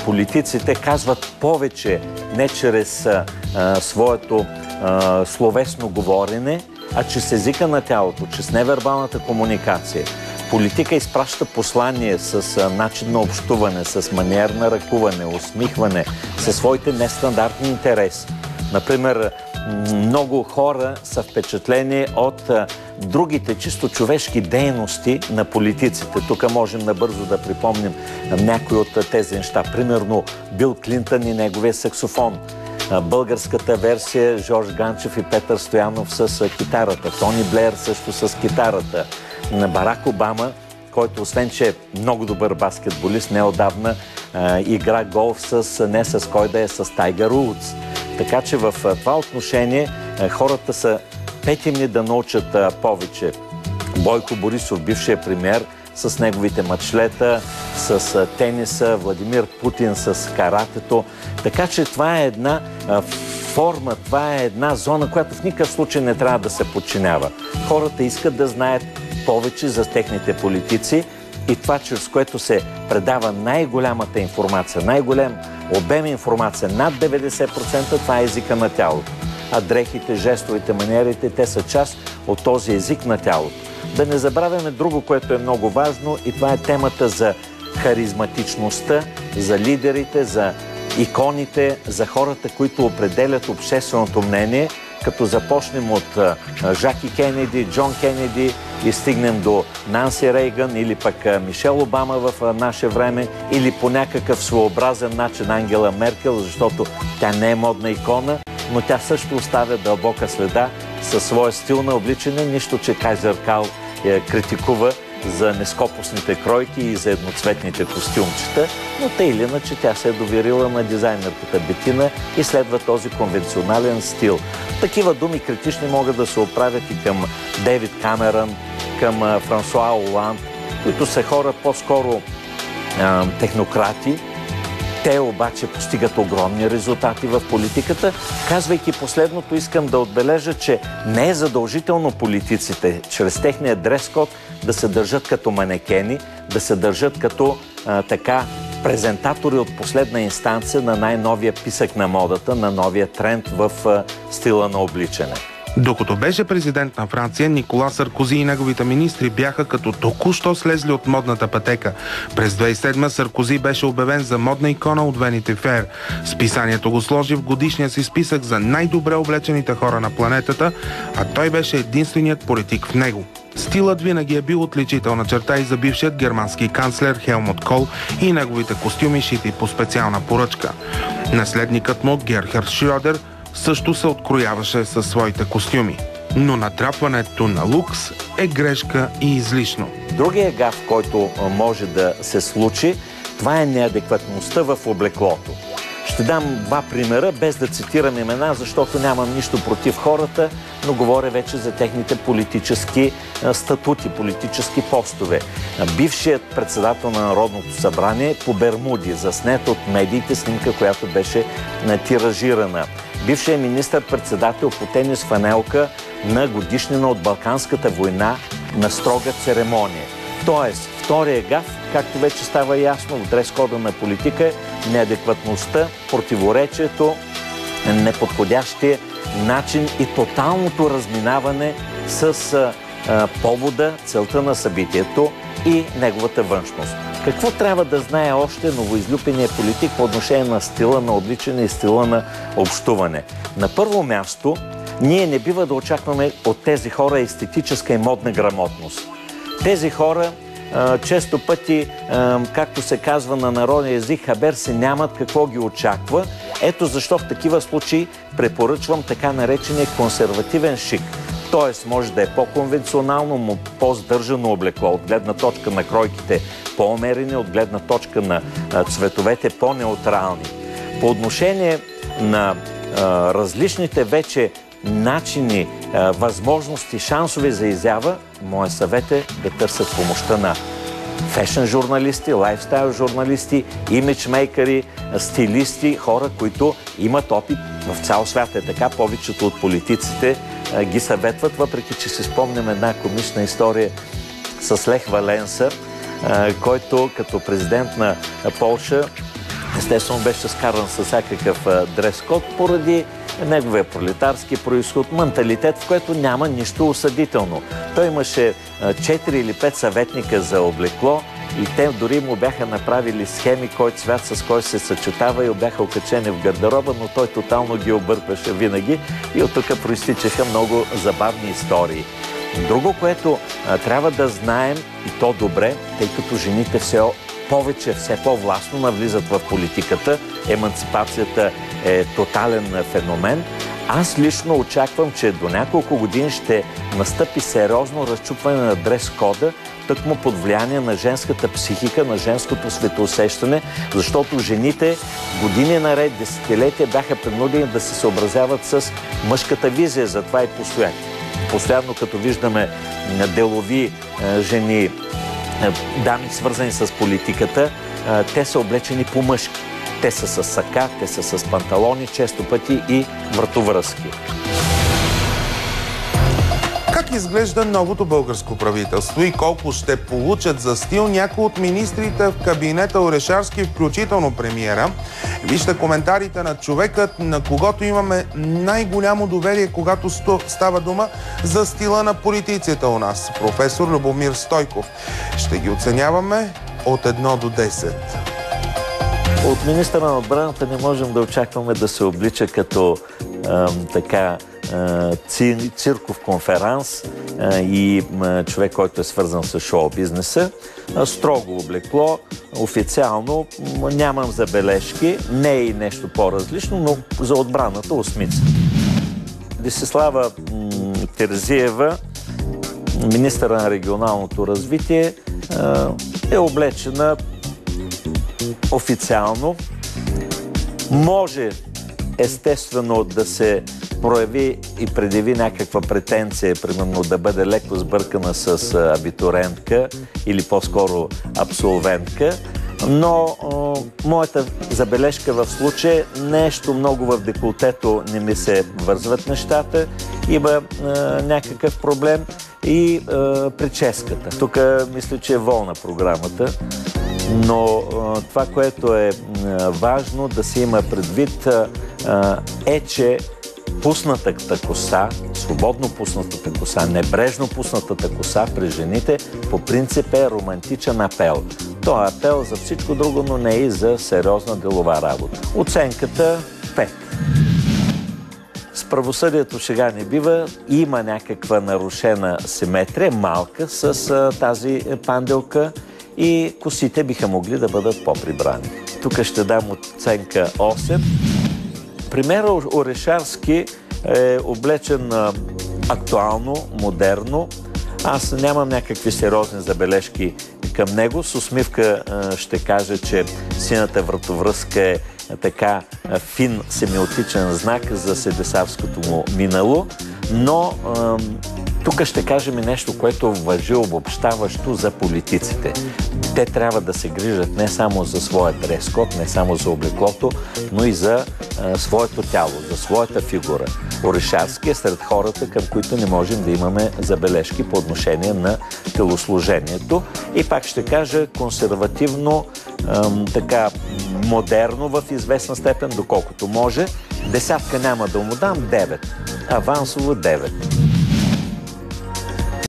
политиците казват повече не чрез своето словесно говорене, а чрез езика на тялото, чрез невербалната комуникация. Политика изпраща послание с начин на общуване, с маниер на ръкуване, усмихване, със своите нестандартни интереси. Например, много хора са впечатлени от другите чисто човешки дейности на политиците. Тук можем набързо да припомним някои от тези неща. Примерно Бил Клинтън и неговия саксофон. Българската версия Жорж Ганчев и Петър Стоянов с китарата. Тони Блеер също с китарата. Барак Обама, който освен, че е много добър баскетболист, неотдавна игра голф не с кой да е, с Тайгър Удс. Така че в това отношение хората са петимни да научат повече. Бойко Борисов, бившия премиер, с неговите мачлета, с тениса, Владимир Путин с каратето. Така че това е една форма, това е една зона, която в никакъв случай не трябва да се подчинява. Хората искат да знаят повече за техните политици и това, чрез което се предава най-голямата информация, най-голям обем информация, над 90%, това е езика на тялото. А дрехите, жестовите, маниерите, те са част от този език на тялото. Да не забравяме друго, което е много важно, и това е темата за харизматичността, за лидерите, за иконите, за хората, които определят общественото мнение, като започнем от Жаки Кенеди, Джон Кенеди и стигнем до Нанси Рейган или пък Мишел Обама в наше време, или по някакъв своеобразен начин Ангела Меркел, защото тя не е модна икона, но тя също оставя дълбока следа със своя стил на обличане, нищо, че Кайзер Карл критикува за нескопосните кройки и за едноцветните костюмчета, но тъй или иначе тя се е доверила на дизайнерката Бетина и следва този конвенционален стил. Такива думи критични могат да се отправят и към Дейвид Камерън, към Франсуа Оланд, които са хора по-скоро технократи. Те обаче постигат огромни резултати в политиката. Казвайки последното, искам да отбележа, че не е задължително политиците чрез техния дрес-код да се държат като манекени, да се държат като презентатори от последна инстанция на най-новия писък на модата, на новия тренд в стила на обличане. Докато беше президент на Франция, Никола Саркози и неговите министри бяха като току-що слезли от модната пътека. През 2007 Саркози беше обявен за модна икона от Vanity Fair. Списанието го сложи в годишния си списък за най-добре облечените хора на планетата, а той беше единственият политик в него. Стилът винаги е бил отличителна черта и за бившият германски канцлер Хелмут Кол и неговите костюми, шити по специална поръчка. Наследникът му Герхард Шрьодер също се открояваше със своите костюми. Но натрапването на лукс е грешка и излишно. Другия гаф, който може да се случи, това е неадекватността в облеклото. Ще дам два примера, без да цитирам имена, защото нямам нищо против хората, но говоря вече за техните политически статути, политически постове. Бившият председател на Народното събрание по бермуди, заснет от медиите снимка, която беше тиражирана. Бившият министър-председател по тенис фанелка на годишнина от Балканската война на строга церемония. Тоест, втория гаф, както вече става ясно в дрес-кода на политика, е неадекватността, противоречието, неподходящия начин и тоталното разминаване с повода, целта на събитието и неговата външност. Какво трябва да знае още новоизлюпеният политик по отношение на стила на обличане и стила на общуване? На първо място, ние не бива да очакваме от тези хора естетическа и модна грамотност. Тези хора често пъти, както се казва на народния език, хабер се нямат какво ги очаква. Ето защо в такива случаи препоръчвам така наречения консервативен шик. Тоест, може да е по-конвенционално, но по-здържано облекло, от гледна точка на кройките по-умерени, от гледна точка на цветовете по-неутрални. По отношение на различните вече начини, възможности, шансове за изява, моят съвет е да търсят помощта на фешън журналисти, лайфстайл журналисти, имиджмейкъри, стилисти, хора, които имат опит в цял свят. Е така, повечето от политиците ги съветват, въпреки че си спомням една комична история с Лех Валенса, който като президент на Полша Естествено беше скаран с всякакъв дрес-код поради неговия пролетарски произход, менталитет, в който няма нищо осъдително. Той имаше 4 или 5 съветника за облекло и те дори му бяха направили схеми, кой цвят с кой се съчетава и бяха окачени в гардероба, но той тотално ги объркваше винаги и от тук проистичаха много забавни истории. Друго, което трябва да знаем и то добре, тъй като жените все по-властно навлизат в политиката, еманципацията е тотален феномен. Аз лично очаквам, че до няколко години ще настъпи сериозно разчупване на дрес-кода, тъкмо под влияние на женската психика, на женското светоусещане, защото жените години наред, десетилетия бяха принудени да се съобразяват с мъжката визия, затова и постоянно като виждаме делови жени, дами свързани с политиката, те са облечени по-мъжки. Те са с сака, те са с панталони, често пъти и вратовръзки. Как изглежда новото българско правителство и колко ще получат за стил някои от министрите в кабинета Орешарски, включително премиера? Вижте коментарите на човекът, на когото имаме най-голямо доверие, когато става дума за стила на политиците у нас. Професор Любомир Стойков. Ще ги оценяваме от 1 до 10. От министъра на отбраната не можем да очакваме да се облича като цирков конферанс и човек, който е свързан с шоу-бизнеса. Строго облекло, официално нямам забележки, не е и нещо по-различно, но за отбраната 8. Десислава Терзиева, министъра на регионалното развитие, е облечена официално. Може естествено да се прояви и предяви някаква претенция, примерно да бъде леко сбъркана с абитуриентка или по-скоро абсолвентка, но моята забележка в случая нещо много в деколтето не ми се вързват нещата, има някакъв проблем и прическата. Тук мисля, че е волна програмата. Но това, което е важно да се има предвид е, че пуснатата коса, свободно пуснатата коса, небрежно пуснатата коса при жените по принцип е романтичен апел. Това е апел за всичко друго, но не и за сериозна делова работа. Оценката 5. С правосъдието шега не бива, има някаква нарушена симетрия, малка с тази панделка, и косите биха могли да бъдат по-прибрани. Тук ще дам оценка 8. Премиер Орешарски е облечен актуално, модерно. Аз нямам някакви сериозни забележки към него. С усмивка ще кажа, че сината вратовръзка е така фин семиотичен знак за седесарското му минало, но тук ще кажем и нещо, което важи обобщаващо за политиците. Те трябва да се грижат не само за своя дрес-код, не само за облеклото, но и за своето тяло, за своята фигура. Орешарски е сред хората, към които не можем да имаме забележки по отношение на телосложението. И пак ще кажа консервативно, така модерно в известна степен, доколкото може. 10 няма да му дам, 9. Авансово 9.